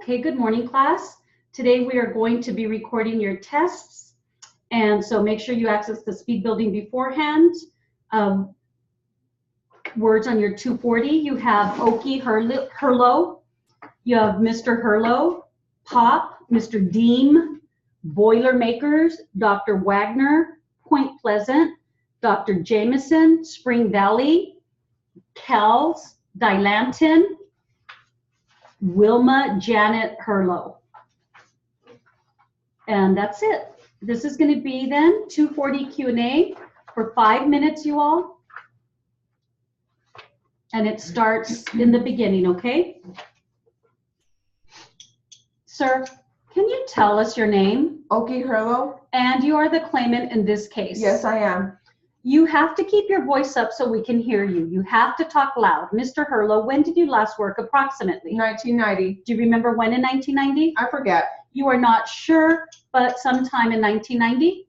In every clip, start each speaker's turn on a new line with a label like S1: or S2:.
S1: Okay, good morning, class. Today we are going to be recording your tests, and so make sure you access the speed building beforehand. Words on your 240, you have Okie Hurlow, you have Mr. Hurlow, Pop, Mr. Deem, Boilermakers, Dr. Wagner, Point Pleasant, Dr. Jameson, Spring Valley, Kells, Dilantin, Wilma Janet Hurlow. And that's it. This is going to be then 240 Q&A for 5 minutes, you all. And it starts in the beginning, okay? Sir, can you tell us your name?
S2: Okie Hurlow?
S1: And you are the claimant in this case.
S2: Yes, I am.
S1: You have to keep your voice up so we can hear you. You have to talk loud. Mr. Hurlow, when did you last work approximately?
S2: 1990.
S1: Do you remember when in 1990?
S2: I forget.
S1: You are not sure, but sometime in 1990?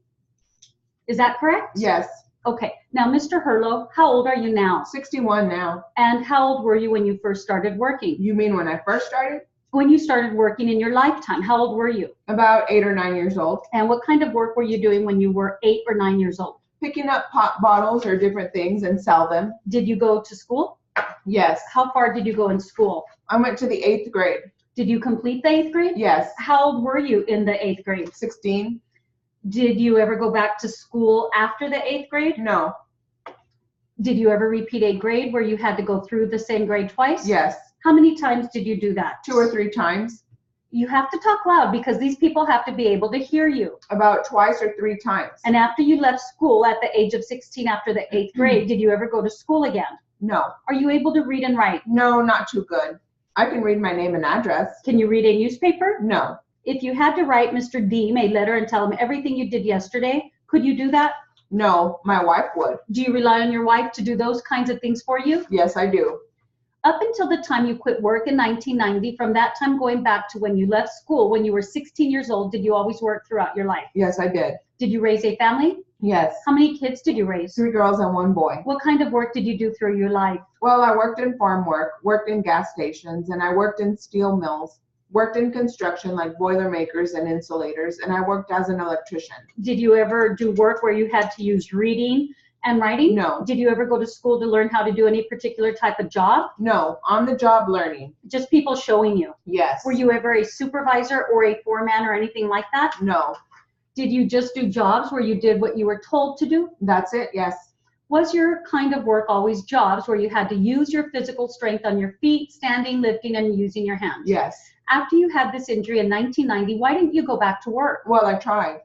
S1: Is that correct?
S2: Yes.
S1: Okay. Now, Mr. Hurlow, how old are you now?
S2: 61 now.
S1: And how old were you when you first started working?
S2: You mean when I first started?
S1: When you started working in your lifetime, how old were you?
S2: About 8 or 9 years old.
S1: And what kind of work were you doing when you were 8 or 9 years old?
S2: Picking up pop bottles or different things and sell them.
S1: Did you go to school?
S2: Yes.
S1: How far did you go in school?
S2: I went to the 8th grade.
S1: Did you complete the 8th grade?
S2: Yes.
S1: How old were you in the 8th grade?
S2: 16.
S1: Did you ever go back to school after the 8th grade?
S2: No.
S1: Did you ever repeat a grade where you had to go through the same grade twice?
S2: Yes.
S1: How many times did you do that?
S2: 2 or 3 times.
S1: You have to talk loud because these people have to be able to hear you.
S2: About twice or 3 times.
S1: And after you left school at the age of 16 after the 8th grade, did you ever go to school again?
S2: No.
S1: Are you able to read and write?
S2: No, not too good. I can read my name and address.
S1: Can you read a newspaper?
S2: No.
S1: If you had to write Mr. Deem a letter and tell him everything you did yesterday, could you do that?
S2: No, my wife would.
S1: Do you rely on your wife to do those kinds of things for you?
S2: Yes, I do.
S1: Up until the time you quit work in 1990, from that time going back to when you left school, when you were 16 years old, did you always work throughout your life?
S2: Yes, I did.
S1: Did you raise a family?
S2: Yes.
S1: How many kids did you raise?
S2: 3 girls and 1 boy.
S1: What kind of work did you do through your life?
S2: Well, I worked in farm work, worked in gas stations, and I worked in steel mills, worked in construction like boilermakers and insulators, and I worked as an electrician.
S1: Did you ever do work where you had to use reading and writing?
S2: No.
S1: Did you ever go to school to learn how to do any particular type of job?
S2: No, on-the-job learning.
S1: Just people showing you.
S2: Yes.
S1: Were you ever a supervisor or a foreman or anything like that?
S2: No.
S1: Did you just do jobs where you did what you were told to do?
S2: That's it, yes.
S1: Was your kind of work always jobs where you had to use your physical strength on your feet, standing, lifting, and using your hands?
S2: Yes.
S1: After you had this injury in 1990, why didn't you go back to work?
S2: Well, I tried.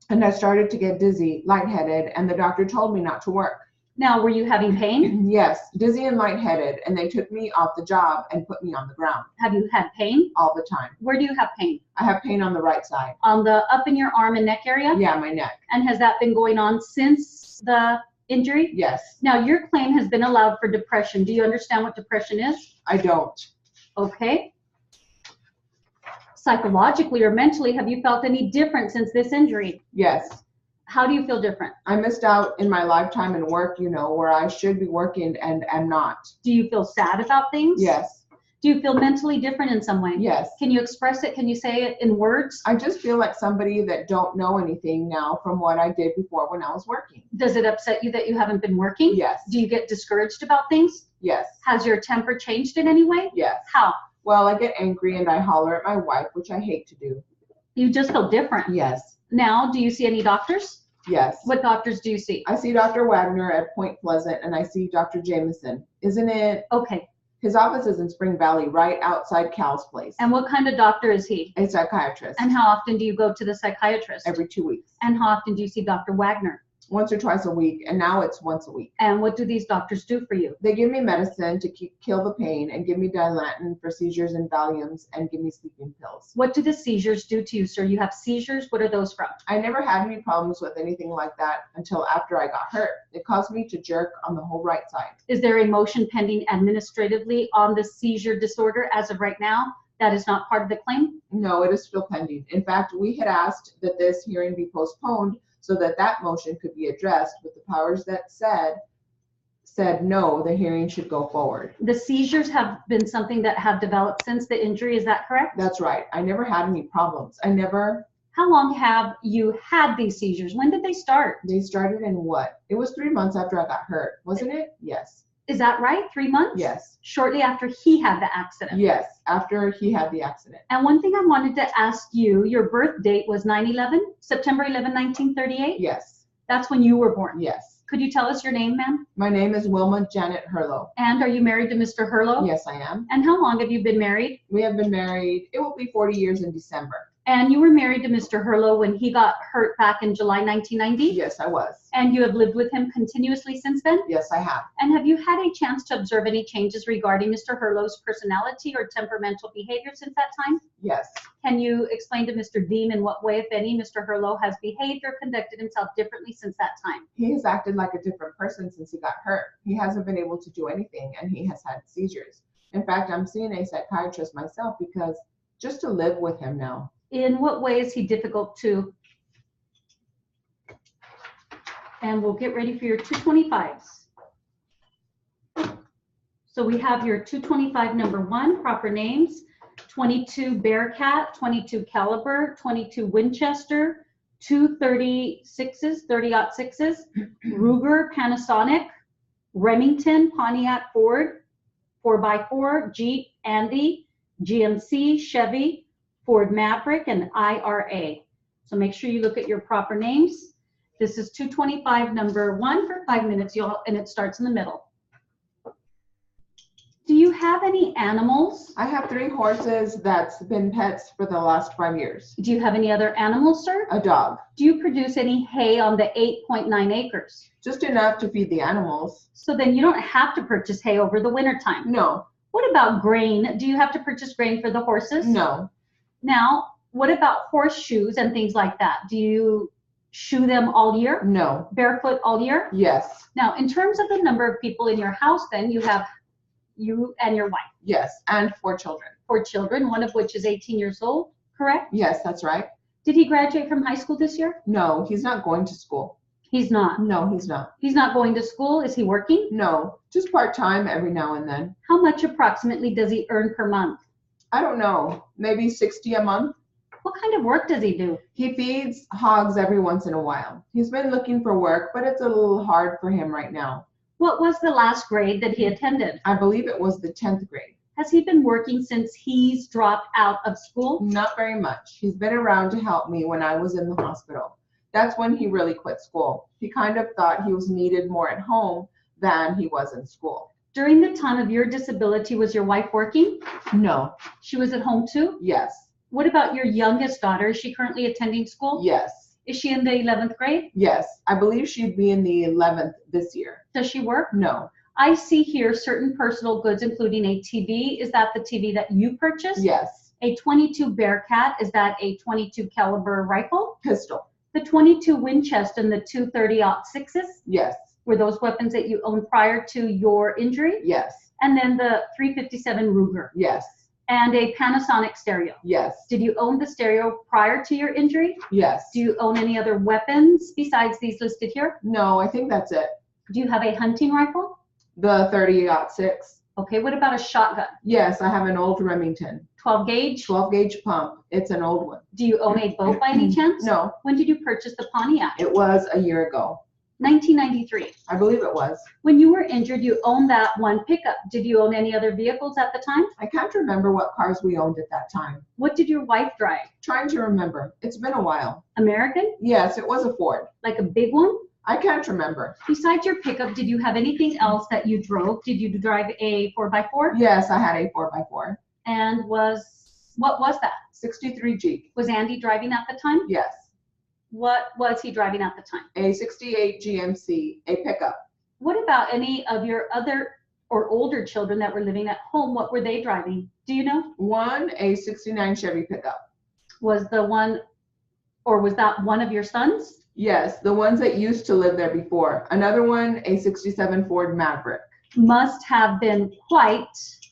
S2: And I started to get dizzy, lightheaded, and the doctor told me not to work.
S1: Now, were you having pain?
S2: Yes, dizzy and lightheaded, and they took me off the job and put me on the ground.
S1: Have you had pain?
S2: All the time.
S1: Where do you have pain?
S2: I have pain on the right side.
S1: On the up in your arm and neck area?
S2: Yeah, my neck.
S1: And has that been going on since the injury?
S2: Yes.
S1: Now, your claim has been allowed for depression. Do you understand what depression is?
S2: I don't.
S1: Okay. Psychologically or mentally, have you felt any different since this injury?
S2: Yes.
S1: How do you feel different?
S2: I missed out in my lifetime in work, where I should be working and am not.
S1: Do you feel sad about things?
S2: Yes.
S1: Do you feel mentally different in some way?
S2: Yes.
S1: Can you express it? Can you say it in words?
S2: I just feel like somebody that don't know anything now from what I did before when I was working.
S1: Does it upset you that you haven't been working?
S2: Yes.
S1: Do you get discouraged about things?
S2: Yes.
S1: Has your temper changed in any way?
S2: Yes.
S1: How?
S2: Well, I get angry and I holler at my wife, which I hate to do.
S1: You just feel different.
S2: Yes.
S1: Now, do you see any doctors?
S2: Yes.
S1: What doctors do you see?
S2: I see Dr. Wagner at Point Pleasant and I see Dr. Jameson. Isn't it?
S1: Okay.
S2: His office is in Spring Valley, right outside Cal's place.
S1: And what kind of doctor is he?
S2: A psychiatrist.
S1: And how often do you go to the psychiatrist?
S2: Every 2 weeks.
S1: And how often do you see Dr. Wagner?
S2: Once or twice a week, and now it's once a week.
S1: And what do these doctors do for you?
S2: They give me medicine to kill the pain and give me Dilantin for seizures and Valiums and give me sleeping pills.
S1: What do the seizures do to you, sir? You have seizures. What are those from?
S2: I never had any problems with anything like that until after I got hurt. It caused me to jerk on the whole right side.
S1: Is there a motion pending administratively on the seizure disorder as of right now? That is not part of the claim?
S2: No, it is still pending. In fact, we had asked that this hearing be postponed so that motion could be addressed with the powers that said said no, the hearing should go forward.
S1: The seizures have been something that have developed since the injury, is that correct?
S2: That's right. I never had any problems.
S1: How long have you had these seizures? When did they start?
S2: They started in what? It was 3 months after I got hurt, wasn't it? Yes.
S1: Is that right? 3 months?
S2: Yes.
S1: Shortly after he had the accident?
S2: Yes, after he had the accident.
S1: And one thing I wanted to ask you, your birth date was 9/11, September 11, 1938?
S2: Yes.
S1: That's when you were born?
S2: Yes.
S1: Could you tell us your name, ma'am?
S2: My name is Wilma Janet Herlo.
S1: And are you married to Mr. Herlo?
S2: Yes, I am.
S1: And how long have you been married?
S2: We have been married, it will be 40 years in December.
S1: And you were married to Mr. Herlo when he got hurt back in July 1990?
S2: Yes, I was.
S1: And you have lived with him continuously since then?
S2: Yes, I have.
S1: And have you had a chance to observe any changes regarding Mr. Herlo's personality or temperamental behavior since that time?
S2: Yes.
S1: Can you explain to Mr. Dean in what way, if any, Mr. Herlo has behaved or conducted himself differently since that time?
S2: He has acted like a different person since he got hurt. He hasn't been able to do anything, and he has had seizures. In fact, I'm seeing a psychiatrist myself because just to live with him now.
S1: In what way is he difficult to? And we'll get ready for your 225s. So we have your 225 number 1, proper names, 22 Bearcat, 22 Caliber, 22 Winchester, 2 30-6s, 30-06s, Ruger, Panasonic, Remington, Pontiac, Ford, 4x4, Jeep, Andy, GMC, Chevy, Ford Maverick, and IRA. So make sure you look at your proper names. This is 225 number 1 for 5 minutes, y'all, and it starts in the middle. Do you have any animals?
S2: I have 3 horses that's been pets for the last 5 years.
S1: Do you have any other animals, sir?
S2: A dog.
S1: Do you produce any hay on the 8.9 acres?
S2: Just enough to feed the animals.
S1: So then you don't have to purchase hay over the winter time.
S2: No.
S1: What about grain? Do you have to purchase grain for the horses?
S2: No.
S1: Now, what about horseshoes and things like that? Do you shoe them all year?
S2: No.
S1: Barefoot all year?
S2: Yes.
S1: Now, in terms of the number of people in your house, then you have you and your wife.
S2: Yes, and 4 children.
S1: 4 children, one of which is 18 years old, correct?
S2: Yes, that's right.
S1: Did he graduate from high school this year?
S2: No, he's not going to school.
S1: He's not.
S2: No, he's not.
S1: He's not going to school. Is he working?
S2: No, just part-time every now and then.
S1: How much approximately does he earn per month?
S2: I don't know, maybe 60 a month.
S1: What kind of work does he do?
S2: He feeds hogs every once in a while. He's been looking for work, but it's a little hard for him right now.
S1: What was the last grade that he attended?
S2: I believe it was the 10th grade.
S1: Has he been working since he's dropped out of school?
S2: Not very much. He's been around to help me when I was in the hospital. That's when he really quit school. He kind of thought he was needed more at home than he was in school.
S1: During the time of your disability, was your wife working?
S2: No.
S1: She was at home too?
S2: Yes.
S1: What about your youngest daughter? Is she currently attending school?
S2: Yes.
S1: Is she in the 11th grade?
S2: Yes. I believe she'd be in the 11th this year.
S1: Does she work?
S2: No.
S1: I see here certain personal goods, including a TV. Is that the TV that you purchased?
S2: Yes.
S1: A 22 Bearcat, is that a 22 caliber rifle?
S2: Pistol.
S1: The 22 Winchester and the 2 30-06s,
S2: Yes.
S1: were those weapons that you owned prior to your injury?
S2: Yes.
S1: And then the 357 Ruger
S2: Yes.
S1: and a Panasonic stereo.
S2: Yes.
S1: Did you own the stereo prior to your injury?
S2: Yes.
S1: Do you own any other weapons besides these listed here?
S2: No, I think that's it.
S1: Do you have a hunting rifle?
S2: The 30-06.
S1: Okay, what about a shotgun?
S2: Yes, I have an old Remington.
S1: 12 gauge?
S2: 12 gauge pump. It's an old one.
S1: Do you own a boat by any chance?
S2: No,
S1: When did you purchase the Pontiac?
S2: it was a year ago.
S1: 1993.
S2: I believe it was.
S1: When you were injured, you owned that one pickup. Did you own any other vehicles at the time?
S2: I can't remember what cars we owned at that time.
S1: What did your wife drive?
S2: Trying to remember. It's been a while.
S1: American?
S2: Yes, it was a Ford.
S1: Like a big one?
S2: I can't remember.
S1: Besides your pickup, did you have anything else that you drove? Did you drive a 4x4?
S2: Yes, I had a 4x4.
S1: And what was that?
S2: 63 Jeep.
S1: Was Andy driving at the time?
S2: Yes.
S1: What was he driving at the time?
S2: A 68 GMC, a pickup.
S1: What about any of your other or older children that were living at home? What were they driving? Do you know?
S2: One, a 69 Chevy pickup.
S1: Was that one of your sons?
S2: Yes, the ones that used to live there before. Another one, a 67 Ford Maverick.
S1: Must have been quite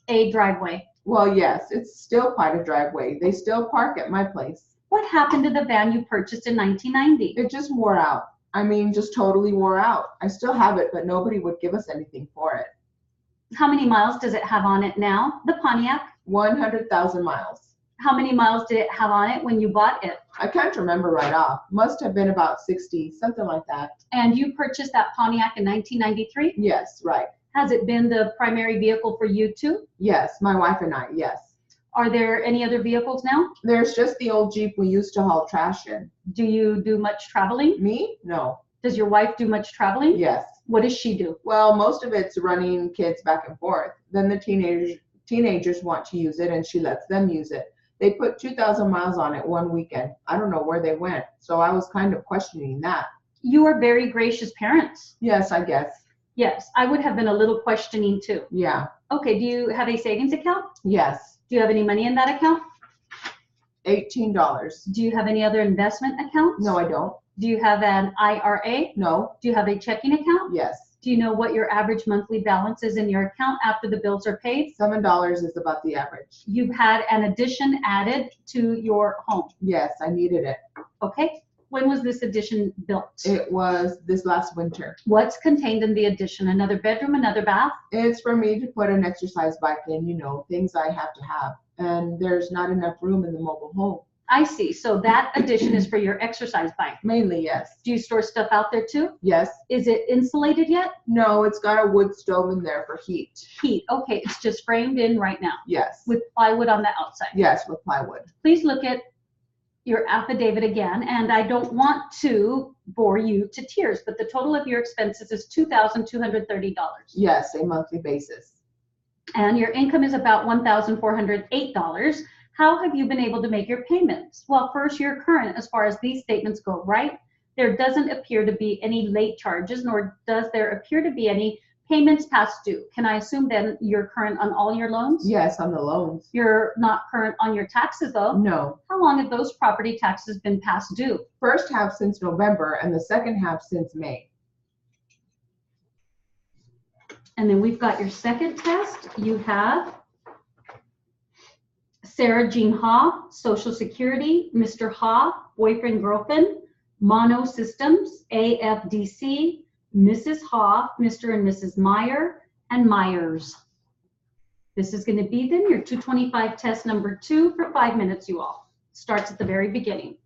S1: a driveway.
S2: Well, yes, it's still quite a driveway. They still park at my place.
S1: What happened to the van you purchased in 1990?
S2: It just wore out. I mean, just totally wore out. I still have it, but nobody would give us anything for it.
S1: How many miles does it have on it now? The Pontiac?
S2: 100,000 miles.
S1: How many miles did it have on it when you bought it?
S2: I can't remember right off. Must have been about 60, something like that.
S1: And you purchased that Pontiac in 1993?
S2: Yes, right.
S1: Has it been the primary vehicle for you too?
S2: Yes, my wife and I, yes.
S1: Are there any other vehicles now?
S2: There's just the old Jeep we used to haul trash in.
S1: Do you do much traveling?
S2: Me? No.
S1: Does your wife do much traveling?
S2: Yes.
S1: What does she do?
S2: Well, most of it's running kids back and forth. Then the teenagers want to use it, and she lets them use it. They put 2,000 miles on it one weekend. I don't know where they went, so I was kind of questioning that.
S1: You are very gracious parents.
S2: Yes, I guess.
S1: Yes, I would have been a little questioning too.
S2: Yeah.
S1: Okay, do you have a savings account?
S2: Yes.
S1: Do you have any money in that account?
S2: $18.
S1: Do you have any other investment accounts?
S2: No, I don't.
S1: Do you have an IRA?
S2: No.
S1: Do you have a checking account?
S2: Yes.
S1: Do you know what your average monthly balance is in your account after the bills are paid?
S2: $7 is about the average.
S1: You've had an addition added to your home.
S2: Yes, I needed it.
S1: Okay. When was this addition built?
S2: It was this last winter.
S1: What's contained in the addition? Another bedroom, another bath?
S2: It's for me to put an exercise bike in, things I have to have. And there's not enough room in the mobile home.
S1: I see. So that addition is for your exercise bike.
S2: Mainly, yes.
S1: Do you store stuff out there too?
S2: Yes.
S1: Is it insulated yet?
S2: No, it's got a wood stove in there for heat.
S1: Heat. Okay, it's just framed in right now
S2: Yes.
S1: with plywood on the outside.
S2: Yes, with plywood.
S1: Please look at your affidavit again, and I don't want to bore you to tears, but the total of your expenses is $2,230.
S2: Yes, a monthly basis.
S1: And your income is about $1,408. How have you been able to make your payments? Well, first, you're current as far as these statements go, right? There doesn't appear to be any late charges, nor does there appear to be any payments past due. Can I assume then you're current on all your loans?
S2: Yes, on the loans.
S1: You're not current on your taxes though.
S2: No.
S1: How long have those property taxes been past due?
S2: First half since November and the second half since May.
S1: And then we've got your second test. You have Sarah Jean Ha, Social Security, Mr. Ha, boyfriend, girlfriend, Mono Systems, AFDC, Mrs. Ha, Mr. and Mrs. Meyer, and Myers. This is going to be then your 225 test number 2 for 5 minutes, you all. Starts at the very beginning.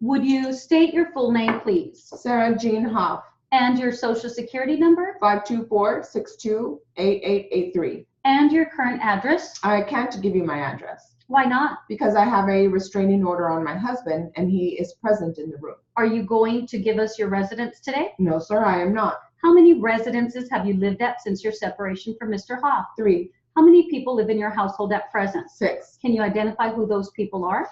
S1: Would you state your full name, please?
S2: Sarah Jean Hoff.
S1: And your social security number?
S2: 524-62-8883.
S1: And your current address?
S2: I can't give you my address
S1: Why not?
S2: because I have a restraining order on my husband and he is present in the room.
S1: Are you going to give us your residence today?
S2: No, sir, I am not.
S1: How many residences have you lived at since your separation from Mr. Hoff?
S2: 3,
S1: How many people live in your household at present?
S2: 6.
S1: Can you identify who those people are?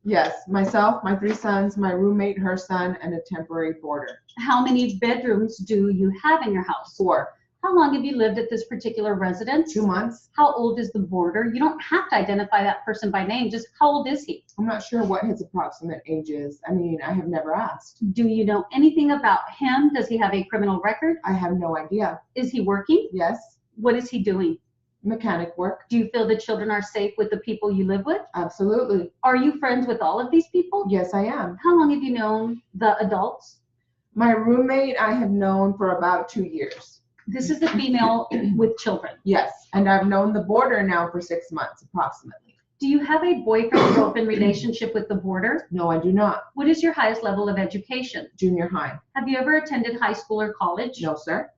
S2: Yes, myself, my 3 sons, my roommate, her son, and a temporary boarder.
S1: How many bedrooms do you have in your house?
S2: 4,
S1: How long have you lived at this particular residence?
S2: 2 months.
S1: How old is the boarder? You don't have to identify that person by name, just how old is he?
S2: I'm not sure what his approximate age is. I mean, I have never asked.
S1: Do you know anything about him? Does he have a criminal record?
S2: I have no idea.
S1: Is he working?
S2: Yes,
S1: What is he doing?
S2: mechanic work.
S1: Do you feel the children are safe with the people you live with?
S2: Absolutely.
S1: Are you friends with all of these people?
S2: Yes, I am.
S1: How long have you known the adults?
S2: My roommate I have known for about 2 years.
S1: This is the female with children.
S2: Yes, and I've known the boarder now for 6 months approximately.
S1: Do you have a boyfriend-girlfriend relationship with the boarder?
S2: No, I do not.
S1: What is your highest level of education?
S2: Junior high.
S1: Have you ever attended high school or college?
S2: No, sir.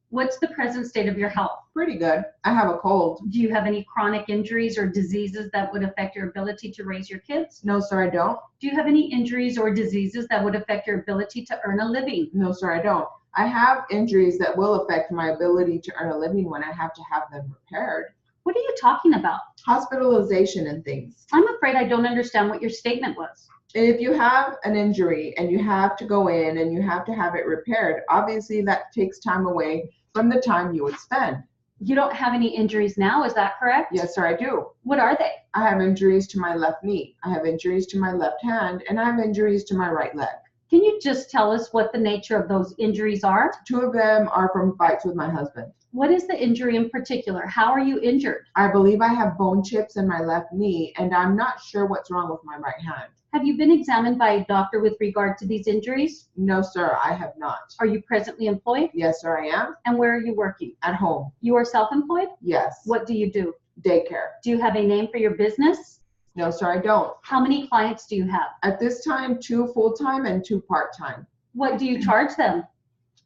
S1: What's the present state of your health?
S2: Pretty good. I have a cold.
S1: Do you have any chronic injuries or diseases that would affect your ability to raise your kids?
S2: No, sir, I don't.
S1: Do you have any injuries or diseases that would affect your ability to earn a living?
S2: No, sir, I don't. I have injuries that will affect my ability to earn a living when I have to have them repaired.
S1: What are you talking about?
S2: Hospitalization and things.
S1: I'm afraid I don't understand what your statement was.
S2: If you have an injury and you have to go in and you have to have it repaired, obviously that takes time away from the time you would spend.
S1: You don't have any injuries now, is that correct?
S2: Yes, sir, I do.
S1: What are they?
S2: I have injuries to my left knee. I have injuries to my left hand, and I have injuries to my right leg.
S1: Can you just tell us what the nature of those injuries are?
S2: 2 of them are from fights with my husband.
S1: What is the injury in particular? How are you injured?
S2: I believe I have bone chips in my left knee, and I'm not sure what's wrong with my right hand.
S1: Have you been examined by a doctor with regard to these injuries?
S2: No, sir, I have not.
S1: Are you presently employed?
S2: Yes, sir, I am.
S1: And where are you working?
S2: At home.
S1: You are self-employed?
S2: Yes.
S1: What do you do?
S2: Daycare.
S1: Do you have a name for your business?
S2: No, sir, I don't.
S1: How many clients do you have?
S2: At this time, 2 full-time and 2 part-time.
S1: What do you charge them?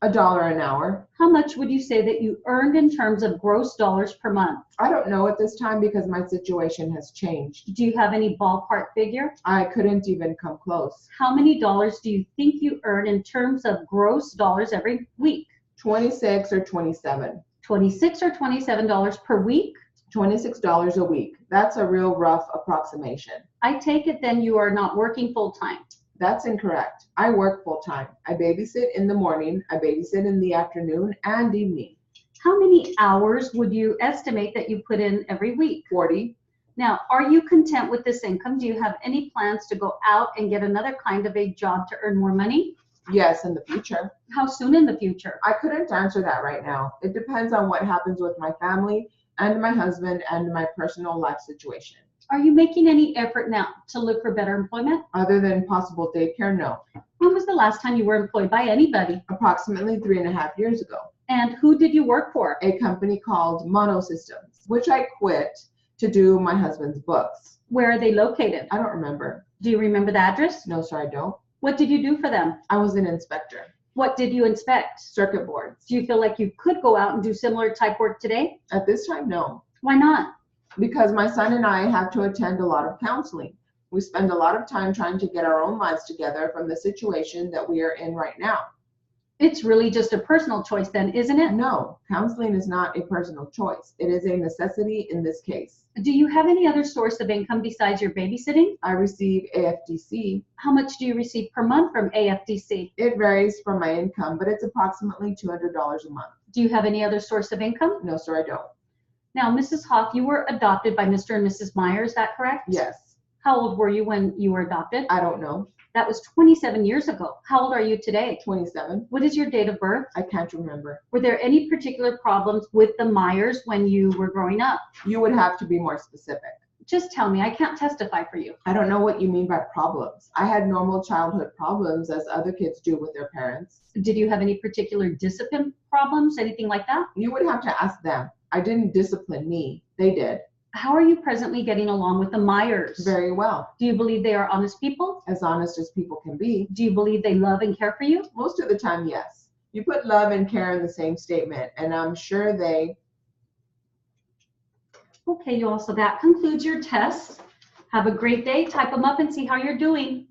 S2: $1 an hour.
S1: How much would you say that you earned in terms of gross dollars per month?
S2: I don't know at this time because my situation has changed.
S1: Do you have any ballpark figure?
S2: I couldn't even come close.
S1: How many dollars do you think you earn in terms of gross dollars every week?
S2: 26 or 27.
S1: $26 or $27 per week?
S2: $26 a week. That's a real rough approximation.
S1: I take it then you are not working full-time.
S2: That's incorrect. I work full-time. I babysit in the morning, I babysit in the afternoon and evening.
S1: How many hours would you estimate that you put in every week?
S2: 40.
S1: Now, are you content with this income? Do you have any plans to go out and get another kind of a job to earn more money?
S2: Yes, in the future.
S1: How soon in the future?
S2: I couldn't answer that right now. It depends on what happens with my family and my husband and my personal life situation.
S1: Are you making any effort now to look for better employment?
S2: Other than possible daycare, no.
S1: When was the last time you were employed by anybody?
S2: Approximately 3.5 years ago.
S1: And who did you work for?
S2: A company called Mono Systems, which I quit to do my husband's books.
S1: Where are they located?
S2: I don't remember.
S1: Do you remember the address?
S2: No, sir, I don't.
S1: What did you do for them?
S2: I was an inspector.
S1: What did you inspect?
S2: Circuit boards.
S1: Do you feel like you could go out and do similar type work today?
S2: At this time, no.
S1: Why not?
S2: Because my son and I have to attend a lot of counseling. We spend a lot of time trying to get our own lives together from the situation that we are in right now.
S1: It's really just a personal choice then, isn't it?
S2: No, counseling is not a personal choice. It is a necessity in this case.
S1: Do you have any other source of income besides your babysitting?
S2: I receive AFDC.
S1: How much do you receive per month from AFDC?
S2: It varies from my income, but it's approximately $200 a month.
S1: Do you have any other source of income?
S2: No, sir, I don't.
S1: Now, Mrs. Hoff, you were adopted by Mr. and Mrs. Meyer, is that correct?
S2: Yes.
S1: How old were you when you were adopted?
S2: I don't know.
S1: That was 27 years ago. How old are you today?
S2: 27.
S1: What is your date of birth?
S2: I can't remember.
S1: Were there any particular problems with the Myers when you were growing up?
S2: You would have to be more specific.
S1: Just tell me, I can't testify for you.
S2: I don't know what you mean by problems. I had normal childhood problems as other kids do with their parents.
S1: Did you have any particular discipline problems, anything like that?
S2: You would have to ask them. I didn't discipline me. They did.
S1: How are you presently getting along with the Myers?
S2: Very well.
S1: Do you believe they are honest people?
S2: As honest as people can be.
S1: Do you believe they love and care for you?
S2: Most of the time, yes. You put love and care in the same statement, and I'm sure they...
S1: Okay, you all, so that concludes your tests. Have a great day. Type them up and see how you're doing.